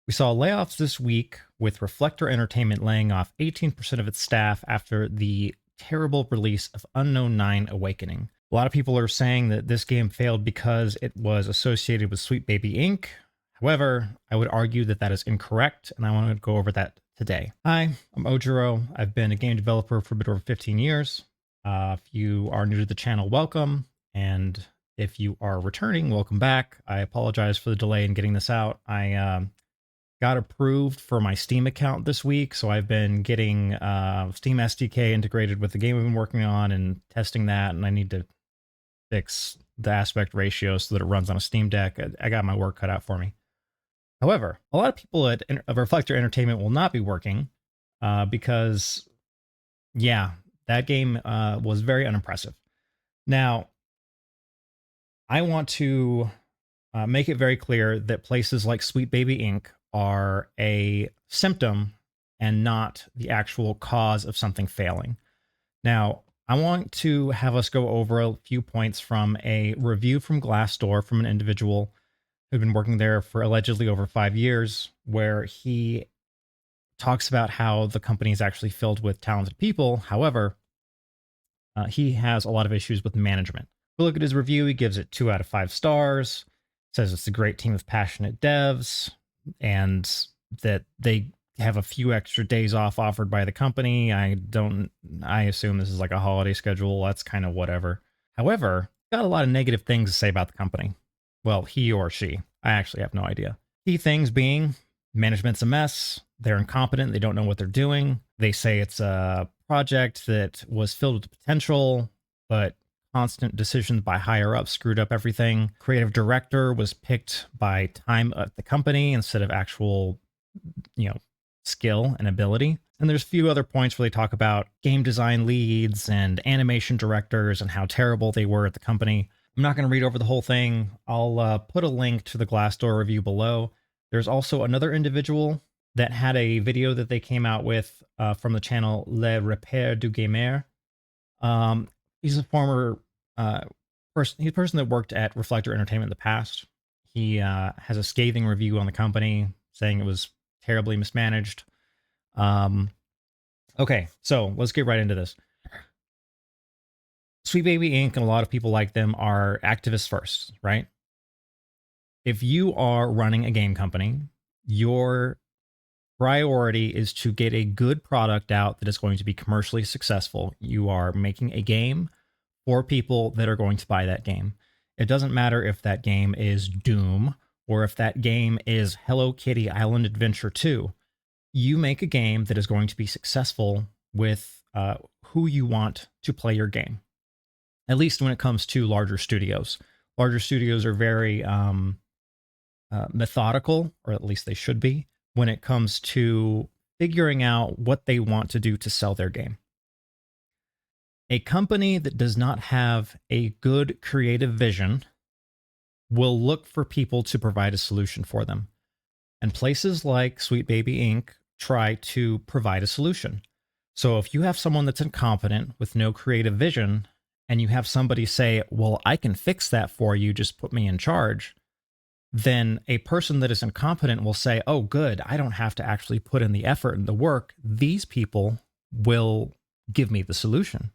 We saw layoffs this week, with Reflector Entertainment laying off 18% of its staff after the terrible release of Unknown 9 Awakening. A lot of people are saying that this game failed because it was associated with Sweet Baby Inc. However, I would argue that that is incorrect, and I want to go over that today. Hi, I'm Ojiro. I've been a game developer for a bit over 15 years. If you are new to the channel, welcome. And if you are returning, welcome back. I apologize for the delay in getting this out. I got approved for my Steam account this week, so I've been getting Steam SDK integrated with the game we've been working on and testing that, and I need to fix the aspect ratio so that it runs on a Steam Deck. I got my work cut out for me. However, a lot of people at Reflector Entertainment will not be working because, yeah, that game was very unimpressive. Now, I want to make it very clear that places like Sweet Baby Inc. are a symptom and not the actual cause of something failing. Now, I want to have us go over a few points from a review from Glassdoor from an individual who'd been working there for allegedly over 5 years, where he talks about how the company is actually filled with talented people. However, he has a lot of issues with management. If we look at his review, he gives it 2 out of 5 stars, says it's a great team of passionate devs, and that they have a few extra days off offered by the company. I assume this is like a holiday schedule. That's kind of whatever. However, got a lot of negative things to say about the company. Well, he or she. I actually have no idea. Key things being management's a mess. They're incompetent. They don't know what they're doing. They say it's a project that was filled with potential, but constant decisions by higher ups screwed up everything. Creative director was picked by time at the company instead of actual, skill and ability. And there's a few other points where they talk about game design leads and animation directors and how terrible they were at the company. I'm not going to read over the whole thing. I'll put a link to the Glassdoor review below. There's also another individual that had a video that they came out with from the channel Le Repère du Gamer. He's a former person. He's a person that worked at Reflector Entertainment in the past. He has a scathing review on the company, saying it was terribly mismanaged. Okay, so let's get right into this. Sweet Baby Inc. and a lot of people like them are activists first, right? If you are running a game company, your priority is to get a good product out that is going to be commercially successful. You are making a game for people that are going to buy that game. It doesn't matter if that game is Doom or if that game is Hello Kitty Island Adventure 2. You make a game that is going to be successful with who you want to play your game. At least when it comes to larger studios. Larger studios are very methodical, or at least they should be, when it comes to figuring out what they want to do to sell their game. A company that does not have a good creative vision will look for people to provide a solution for them. And places like Sweet Baby Inc. try to provide a solution. So if you have someone that's incompetent with no creative vision, and you have somebody say, well, I can fix that for you, just put me in charge, then a person that is incompetent will say, oh, good, I don't have to actually put in the effort and the work. These people will give me the solution.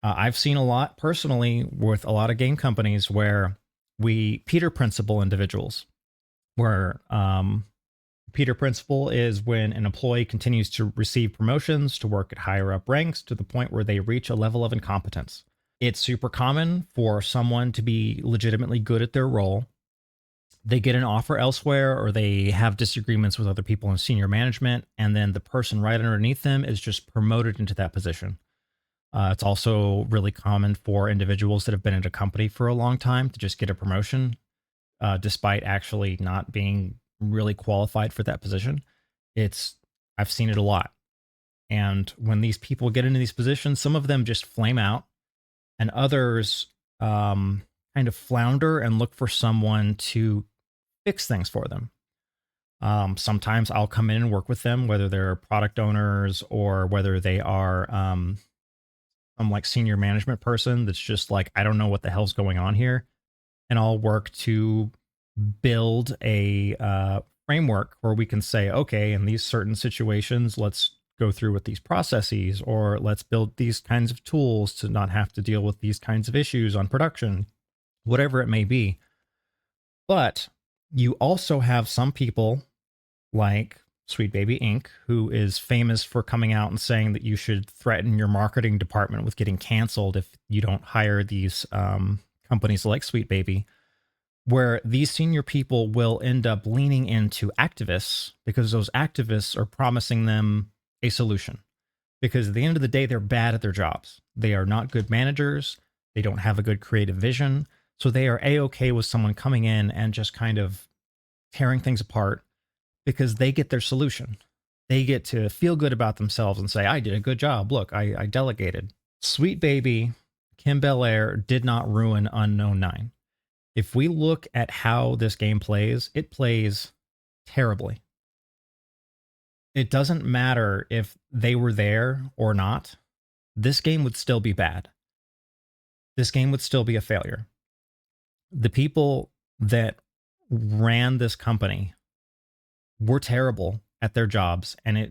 I've seen a lot personally with a lot of game companies where Peter Principle individuals, where Peter Principle is when an employee continues to receive promotions to work at higher up ranks to the point where they reach a level of incompetence. It's super common for someone to be legitimately good at their role. They get an offer elsewhere, or they have disagreements with other people in senior management, and then the person right underneath them is just promoted into that position. It's also really common for individuals that have been at a company for a long time to just get a promotion, despite actually not being really qualified for that position. I've seen it a lot. And when these people get into these positions, some of them just flame out, and others kind of flounder and look for someone to fix things for them. Sometimes I'll come in and work with them, whether they're product owners or whether they are some like senior management person that's just like, I don't know what the hell's going on here. And I'll work to build a framework where we can say, okay, in these certain situations, let's go through with these processes, or let's build these kinds of tools to not have to deal with these kinds of issues on production, whatever it may be. But you also have some people like Sweet Baby Inc., who is famous for coming out and saying that you should threaten your marketing department with getting canceled if you don't hire these companies like Sweet Baby, where these senior people will end up leaning into activists because those activists are promising them a solution. Because at the end of the day, they're bad at their jobs. They are not good managers. They don't have a good creative vision. So they are A-okay with someone coming in and just kind of tearing things apart because they get their solution. They get to feel good about themselves and say, I did a good job. Look, I delegated. Sweet Baby, Kim Belair did not ruin Unknown 9. If we look at how this game plays, it plays terribly. It doesn't matter if they were there or not. This game would still be bad. This game would still be a failure. The people that ran this company were terrible at their jobs, and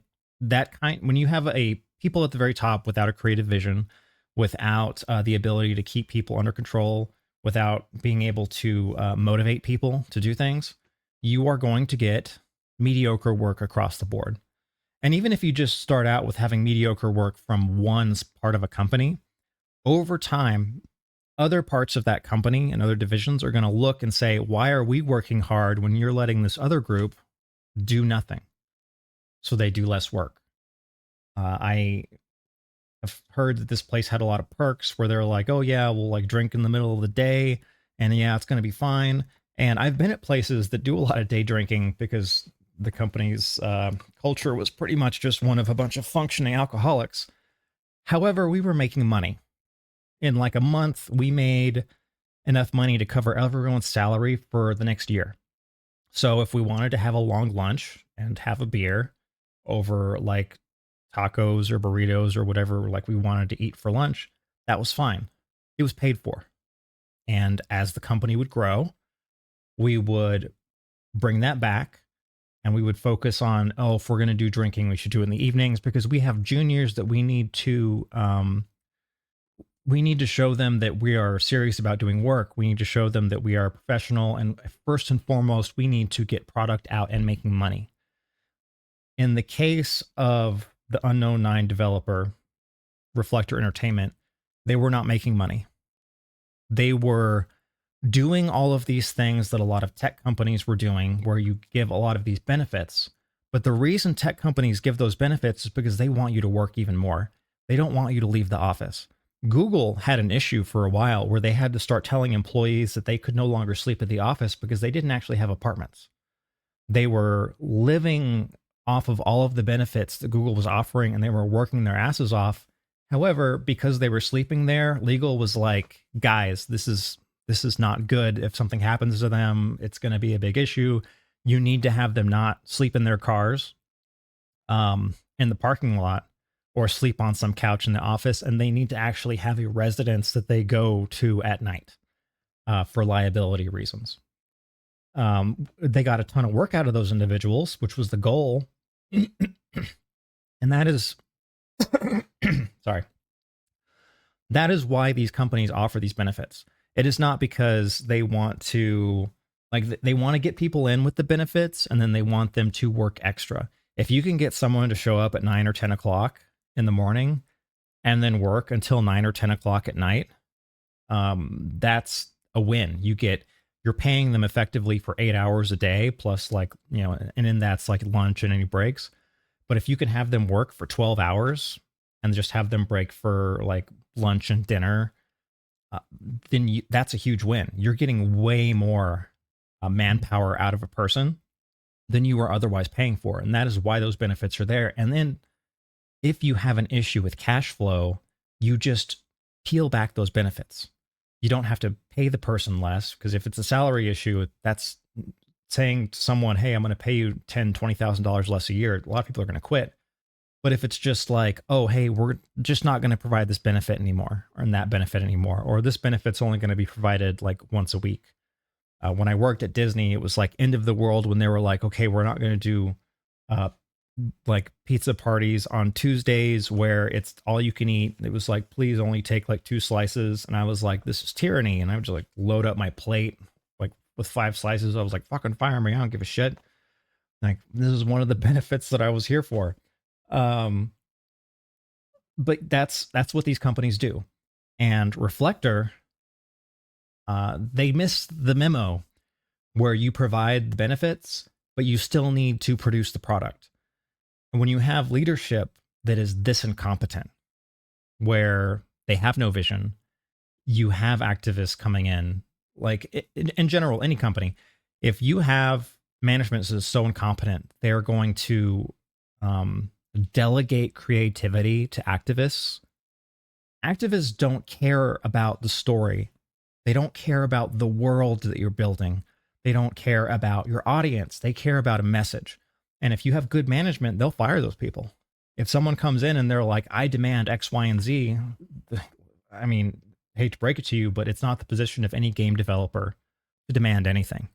when you have a people at the very top without a creative vision, without the ability to keep people under control, without being able to motivate people to do things, you are going to get mediocre work across the board. And even if you just start out with having mediocre work from one part of a company, over time, other parts of that company and other divisions are going to look and say, why are we working hard when you're letting this other group do nothing? So they do less work. I have heard that this place had a lot of perks where they're like, oh yeah, we'll like drink in the middle of the day and yeah, it's going to be fine. And I've been at places that do a lot of day drinking because the company's culture was pretty much just one of a bunch of functioning alcoholics. However, we were making money. In like a month, we made enough money to cover everyone's salary for the next year. So if we wanted to have a long lunch and have a beer over like tacos or burritos or whatever like we wanted to eat for lunch, that was fine. It was paid for. And as the company would grow, we would bring that back and we would focus on, oh, if we're going to do drinking, we should do it in the evenings because we have juniors that we need to show them that we are serious about doing work. We need to show them that we are professional. And first and foremost, we need to get product out and making money. In the case of the Unknown 9 developer, Reflector Entertainment, they were not making money. They were doing all of these things that a lot of tech companies were doing, where you give a lot of these benefits. But the reason tech companies give those benefits is because they want you to work even more. They don't want you to leave the office. Google had an issue for a while where they had to start telling employees that they could no longer sleep at the office because they didn't actually have apartments. They were living off of all of the benefits that Google was offering and they were working their asses off. However, because they were sleeping there, legal was like, guys, this is not good. If something happens to them, it's going to be a big issue. You need to have them not sleep in their cars in the parking lot or sleep on some couch in the office. And they need to actually have a residence that they go to at night for liability reasons. They got a ton of work out of those individuals, which was the goal. And that is, sorry, that is why these companies offer these benefits. It is not because they want to, like, they want to get people in with the benefits and then they want them to work extra. If you can get someone to show up at 9 or 10 o'clock in the morning and then work until 9 or 10 o'clock at night, that's a win. You're paying them effectively for 8 hours a day, plus like, and then that's like lunch and any breaks. But if you can have them work for 12 hours and just have them break for like lunch and dinner, then that's a huge win. You're getting way more manpower out of a person than you are otherwise paying for. And that is why those benefits are there. And then if you have an issue with cash flow, you just peel back those benefits. You don't have to pay the person less, because if it's a salary issue, that's saying to someone, hey, I'm going to pay you $10,000, $20,000 less a year. A lot of people are going to quit. But if it's just like, oh, hey, we're just not going to provide this benefit anymore, or that benefit anymore, or this benefit's only going to be provided like once a week, When I worked at Disney, it was like end of the world when they were like, okay, we're not going to do uh, like pizza parties on Tuesdays where it's all you can eat. It was like, please only take like 2 slices. And I was like, this is tyranny. And I would just like load up my plate like with 5 slices. I was like, fucking fire me. I don't give a shit. Like, this is one of the benefits that I was here for. Um, but that's what these companies do. And Reflector, they missed the memo where you provide the benefits, but you still need to produce the product. And when you have leadership that is this incompetent, where they have no vision, you have activists coming in, like in general, any company, if you have management that is so incompetent, they're going to delegate creativity to activists. Activists don't care about the story. They don't care about the world that you're building. They don't care about your audience. They care about a message. And if you have good management, they'll fire those people. If someone comes in and they're like, I demand X, Y, and Z, I mean, hate to break it to you, but it's not the position of any game developer to demand anything.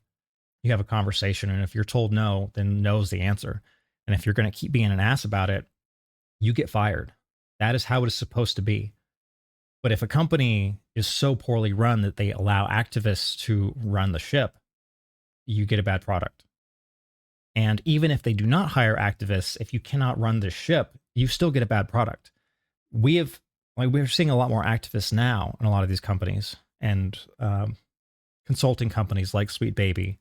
You have a conversation, and if you're told no, then no's the answer. And if you're going to keep being an ass about it, you get fired. That is how it is supposed to be. But if a company is so poorly run that they allow activists to run the ship, you get a bad product. And even if they do not hire activists, if you cannot run the ship, you still get a bad product. We're seeing a lot more activists now in a lot of these companies and consulting companies like Sweet Baby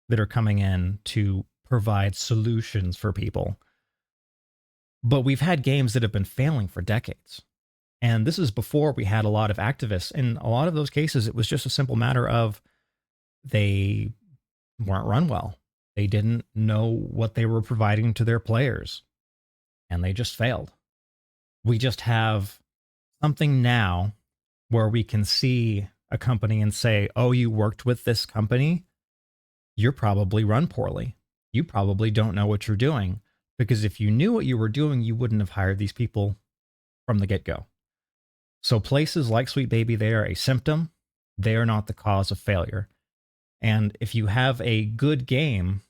that are coming in to provide solutions for people. But we've had games that have been failing for decades. And this is before we had a lot of activists. In a lot of those cases, it was just a simple matter of they weren't run well. They didn't know what they were providing to their players, and they just failed. We just have something now where we can see a company and say, oh, you worked with this company? You're probably run poorly. You probably don't know what you're doing. Because if you knew what you were doing, you wouldn't have hired these people from the get-go. So places like Sweet Baby, they are a symptom. They are not the cause of failure. And if you have a good game,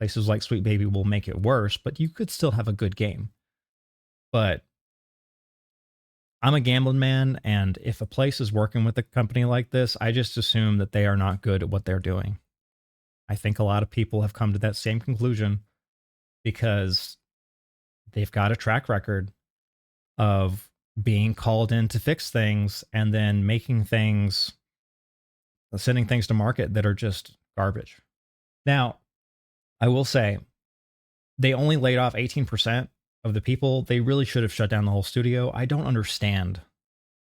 places like Sweet Baby will make it worse, but you could still have a good game. But I'm a gambling man, and if a place is working with a company like this, I just assume that they are not good at what they're doing. I think a lot of people have come to that same conclusion because they've got a track record of being called in to fix things and then sending things to market that are just garbage. Now, I will say they only laid off 18% of the people. They really should have shut down the whole studio. I don't understand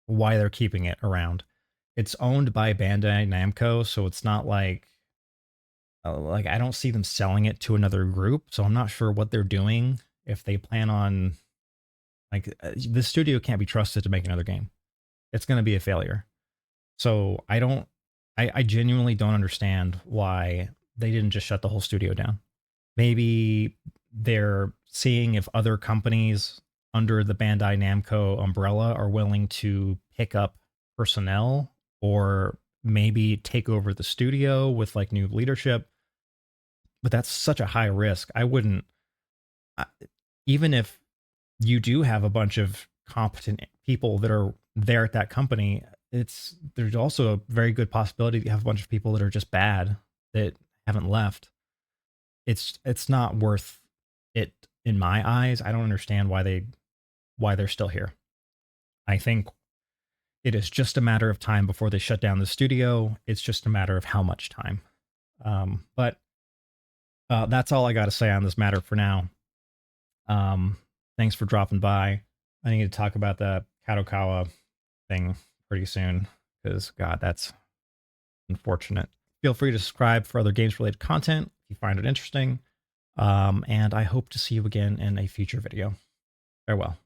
why they're keeping it around. It's owned by Bandai Namco, so it's not like I don't see them selling it to another group, so I'm not sure what they're doing if they plan on the studio can't be trusted to make another game. It's going to be a failure. So I genuinely don't understand why they didn't just shut the whole studio down. Maybe they're seeing if other companies under the Bandai Namco umbrella are willing to pick up personnel or maybe take over the studio with like new leadership. But that's such a high risk. I wouldn't, even if you do have a bunch of competent people that are there at that company, there's also a very good possibility that you have a bunch of people that are just bad that haven't left. It's not worth it in my eyes. I don't understand why they're still here. I think it is just a matter of time before they shut down the studio. It's just a matter of how much time. But that's all I got to say on this matter for now. Thanks for dropping by. I need to talk about the Kadokawa thing pretty soon because, God, that's unfortunate. Feel free to subscribe for other games related content if you find it interesting. And I hope to see you again in a future video. Farewell.